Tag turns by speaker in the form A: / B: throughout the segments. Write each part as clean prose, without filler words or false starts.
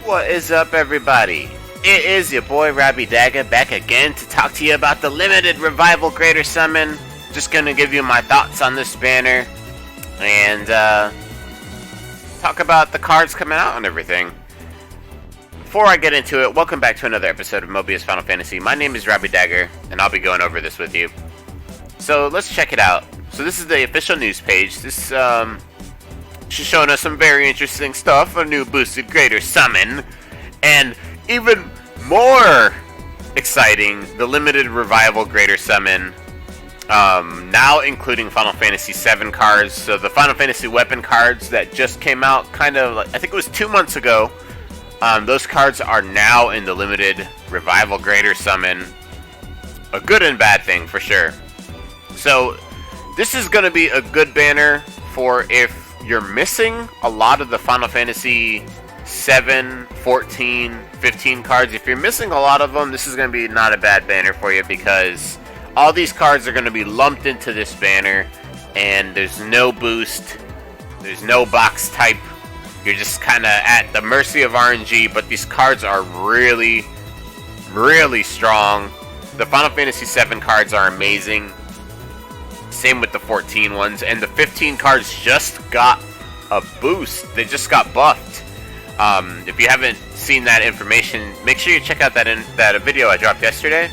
A: What is up, everybody? It is your boy Robbie Dagger back again to talk to you about the limited revival Greater Summon. Just gonna give you my thoughts on this banner and talk about the cards coming out and everything. Before I get into it, welcome back to another episode of Mobius Final Fantasy. My name is Robbie Dagger, and I'll be going over this with you. So let's check it out. So this is the official news page. This she's showing us some very interesting stuff. A new boosted Greater Summon, and even more exciting, the limited revival Greater Summon. Now including Final Fantasy VII cards. So the Final Fantasy weapon cards that just came out, kind of, I think it was 2 months ago. Those cards are now in the limited revival Greater Summon. A good and bad thing for sure. So this is going to be a good banner for if you're missing a lot of the Final Fantasy 7, 14, 15 cards. If you're missing a lot of them, this is going to be not a bad banner for you, because all these cards are going to be lumped into this banner, and there's no boost, there's no box type. You're just kind of at the mercy of RNG, but these cards are really, really strong. The Final Fantasy 7 cards are amazing. Same with the 14 ones, and the 15 cards just got a boost. They just got buffed. If you haven't seen that information, make sure you check out that video I dropped yesterday,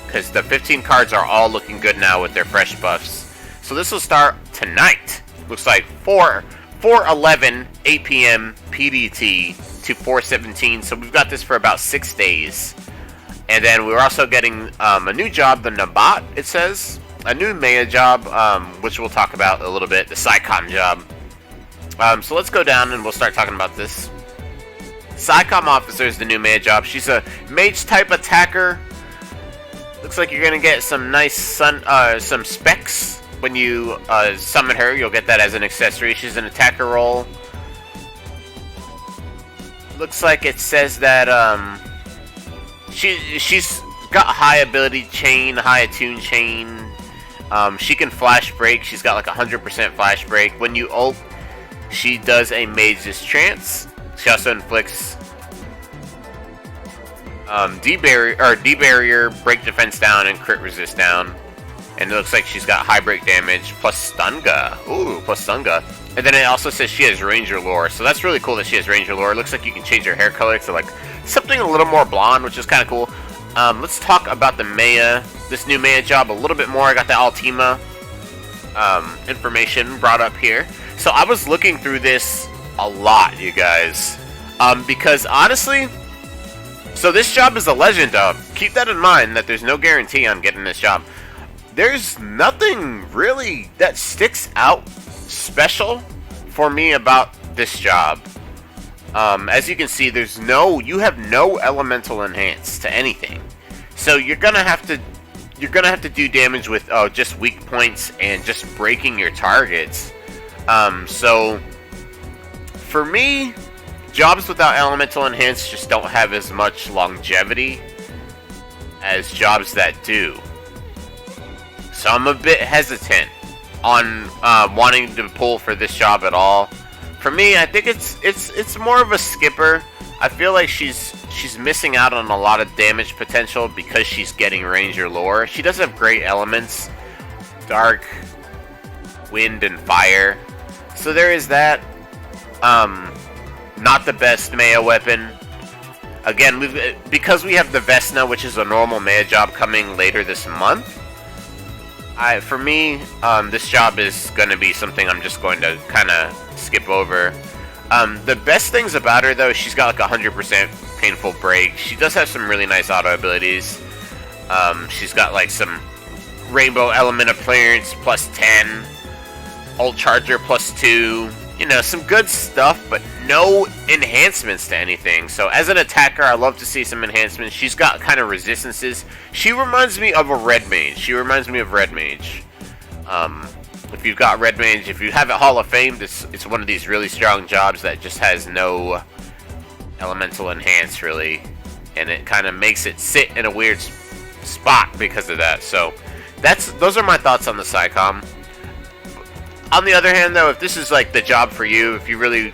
A: because the 15 cards are all looking good now with their fresh buffs. So this will start tonight. Looks like 4/11, 8 p.m. PDT to 4/17. So we've got this for about 6 days. And then we're also getting a new job, the Nabat, it says. A new Maya job, which we'll talk about a little bit, the Psicom job. So let's go down and we'll start talking about this. Psicom officer is the new Maya job. She's a mage type attacker. Looks like you're gonna get some nice some specs when you summon her. You'll get that as an accessory. She's an attacker role. Looks like it says that she's got high ability chain, high attune chain. She can flash break. She's got like 100% flash break. When you ult, she does a mage's trance. She also inflicts D-barrier, break defense down, and crit resist down. And it looks like she's got high break damage plus stunga. Ooh, plus stunga. And then it also says she has ranger lore. So that's really cool that she has ranger lore. It looks like you can change her hair color to like something a little more blonde, which is kind of cool. Let's talk about the Maya, this new Maya job a little bit more. I got the Ultima information brought up here. So I was looking through this a lot, you guys, because honestly, so this job is a legend job. Keep that in mind, that there's no guarantee on getting this job. There's nothing really that sticks out special for me about this job. As you can see, you have no elemental enhance to anything. So you're gonna have to do damage with just weak points and just breaking your targets. So for me, jobs without elemental enhance just don't have as much longevity as jobs that do. So I'm a bit hesitant on wanting to pull for this job at all. For me, I think it's more of a skipper. I feel like she's missing out on a lot of damage potential because she's getting ranger lore. She does have great elements, dark, wind, and fire. So there is that. Not the best Maya weapon. Again, because we have the Vesna, which is a normal Maya job, coming later this month. For me, this job is going to be something I'm just going to kind of skip over. The best things about her, though, she's got like 100% painful break. She does have some really nice auto abilities. She's got like some rainbow element of clearance plus 10, ult charger plus 2. You know, some good stuff, but no enhancements to anything. So as an attacker, I love to see some enhancements. She's got kind of resistances. She reminds me of a red mage. If you've got red mage, if you have it Hall of Fame, it's one of these really strong jobs that just has no elemental enhance really, and it kind of makes it sit in a weird spot because of that. So those are my thoughts on the Psicom. On the other hand, though, if this is like the job for you, if you really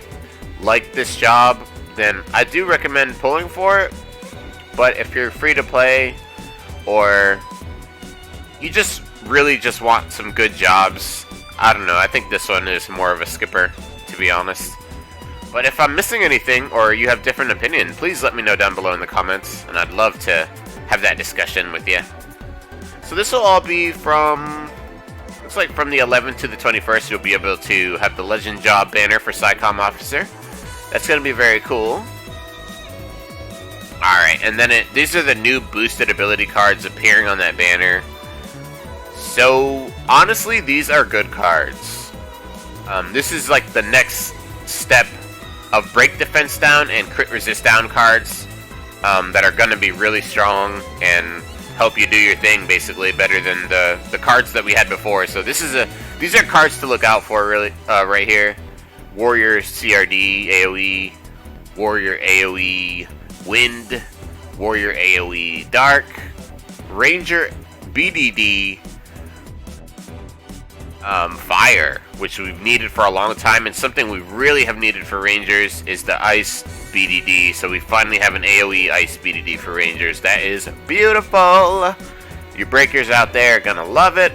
A: like this job, then I do recommend pulling for it. But if you're free to play, or you just really just want some good jobs, I don't know, I think this one is more of a skipper, to be honest. But if I'm missing anything, or you have different opinion, please let me know down below in the comments, and I'd love to have that discussion with you. So this will all be from, looks like from the 11th to the 21st, you'll be able to have the Legend Job banner for Psicom Officer. That's going to be very cool. Alright, and then these are the new boosted ability cards appearing on that banner. So, honestly, these are good cards. This is like the next step of break defense down and crit resist down cards that are going to be really strong and help you do your thing basically better than the cards that we had before. So these are cards to look out for really right here. Warrior CRD AoE, Warrior AoE Wind, Warrior AoE Dark, Ranger BDD Fire, which we've needed for a long time, and something we really have needed for Rangers is the Ice BDD. So we finally have an AoE Ice BDD for Rangers. That is beautiful. You breakers out there are gonna love it.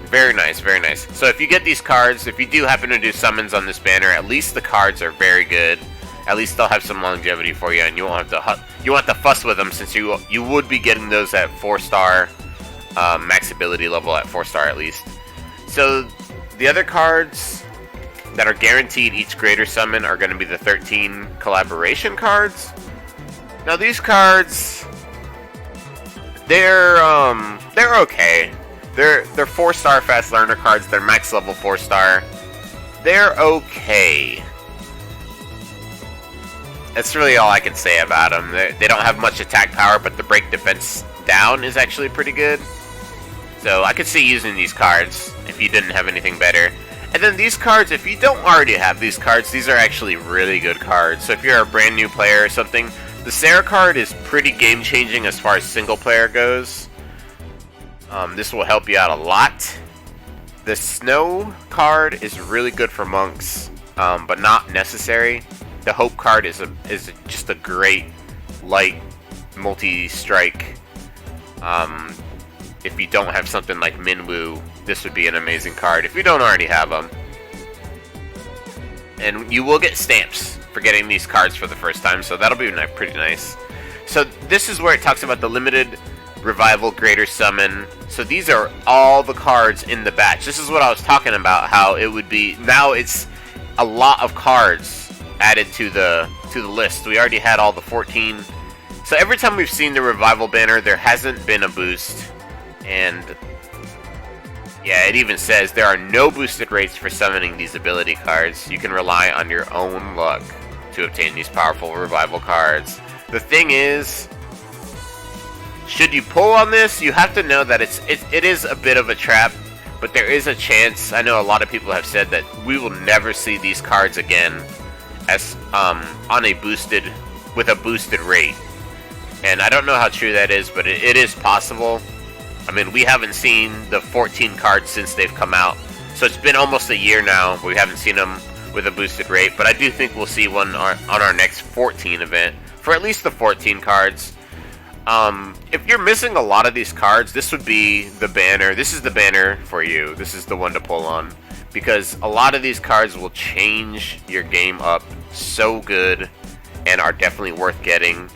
A: Very nice, very nice. So if you get these cards, if you do happen to do summons on this banner, at least the cards are very good. At least they'll have some longevity for you, and you won't have to fuss with them, since you would be getting those at 4-star. Max ability level at 4-star at least. So the other cards that are guaranteed each greater summon are going to be the 13 collaboration cards. Now these cards, they're okay. They're 4-star fast learner cards. They're max level 4-star. They're okay. That's really all I can say about them. They don't have much attack power, but the break defense down is actually pretty good. So I could see using these cards if you didn't have anything better. And then these cards, if you don't already have these cards, these are actually really good cards. So if you're a brand new player or something, the Sarah card is pretty game changing as far as single player goes. This will help you out a lot. The Snow card is really good for monks, but not necessary. The Hope card is just a great light multi-strike. If you don't have something like Minwoo, this would be an amazing card if you don't already have them. And you will get stamps for getting these cards for the first time, so that'll be pretty nice. So this is where it talks about the limited revival greater summon. So these are all the cards in the batch. This is what I was talking about, how it would be, now it's a lot of cards added to the list. We already had all the 14. So every time we've seen the revival banner, there hasn't been a boost. And yeah, it even says there are no boosted rates for summoning these ability cards. You can rely on your own luck to obtain these powerful revival cards. The thing is, should you pull on this, you have to know that it is a bit of a trap, but there is a chance. I know a lot of people have said that we will never see these cards again as on a boosted, with a boosted rate. And I don't know how true that is, but it is possible. I mean, we haven't seen the 14 cards since they've come out. So it's been almost a year now. We haven't seen them with a boosted rate. But I do think we'll see one on our next 14 event. For at least the 14 cards. If you're missing a lot of these cards, this would be the banner. This is the banner for you. This is the one to pull on. Because a lot of these cards will change your game up so good. And are definitely worth getting.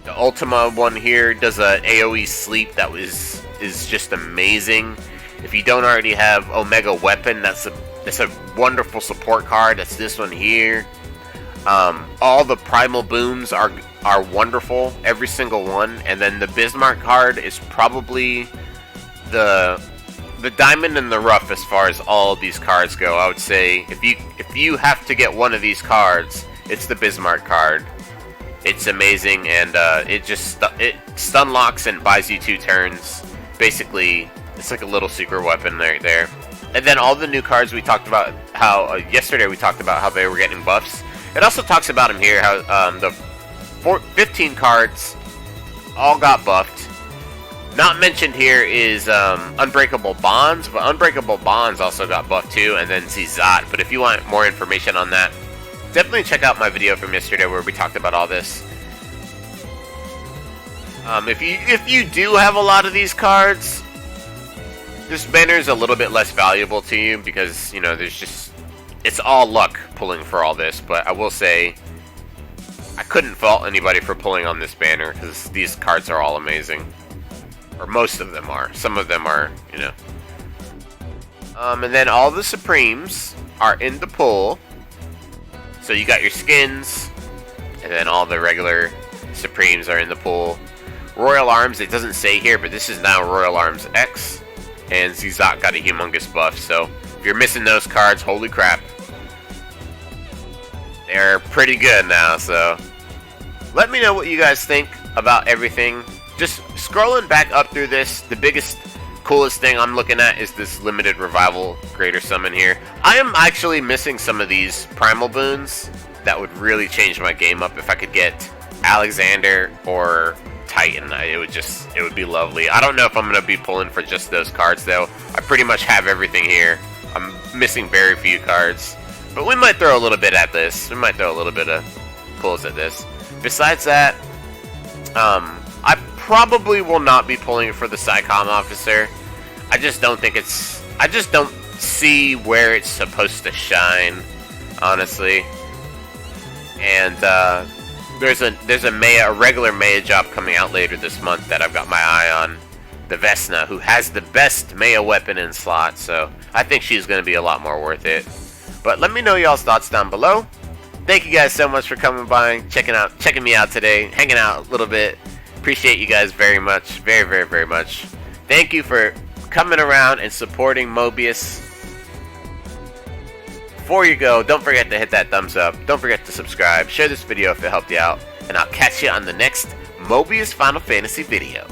A: The Ultima one here does a AoE sleep that is just amazing. If you don't already have Omega Weapon, that's a wonderful support card. That's this one here. All the Primal Booms are wonderful, every single one. And then the Bismarck card is probably the diamond in the rough as far as all of these cards go. I would say if you have to get one of these cards, it's the Bismarck card. It's amazing, and it stun locks and buys you 2 turns. Basically, it's like a little secret weapon right there. And then all the new cards we talked about, how yesterday we talked about how they were getting buffs. It also talks about them here, how the 15 cards all got buffed. Not mentioned here is Unbreakable Bonds, but Unbreakable Bonds also got buffed too, and then Zizat. But if you want more information on that, definitely check out my video from yesterday where we talked about all this. If you do have a lot of these cards, this banner is a little bit less valuable to you because, you know, it's all luck pulling for all this. But I will say, I couldn't fault anybody for pulling on this banner because these cards are all amazing. Or most of them are. Some of them are, you know. And then all the Supremes are in the pull. So you got your skins, and then all the regular Supremes are in the pool. Royal Arms, it doesn't say here, but this is now Royal Arms X. And Zizak got a humongous buff, so if you're missing those cards, holy crap. They're pretty good now, so let me know what you guys think about everything. Just scrolling back up through this, the biggest, coolest thing I'm looking at is this limited revival greater summon here. I am actually missing some of these primal boons that would really change my game up if I could get Alexander or Titan. It would be lovely. I don't know if I'm going to be pulling for just those cards though. I pretty much have everything here. I'm missing very few cards. But we might throw a little bit at this. We might throw a little bit of pulls at this. Besides that, I probably will not be pulling for the Psicom officer. I just don't see where it's supposed to shine, honestly. And there's a regular Maya job coming out later this month that I've got my eye on. The Vesna, who has the best Maya weapon in slot, so I think she's going to be a lot more worth it. But let me know y'all's thoughts down below. Thank you guys so much for coming by, checking me out today, hanging out a little bit. Appreciate you guys very much, very, very, very much. Thank you for coming around and supporting Mobius. Before you go, don't forget to hit that thumbs up. Don't forget to subscribe. Share this video if it helped you out. And I'll catch you on the next Mobius Final Fantasy video.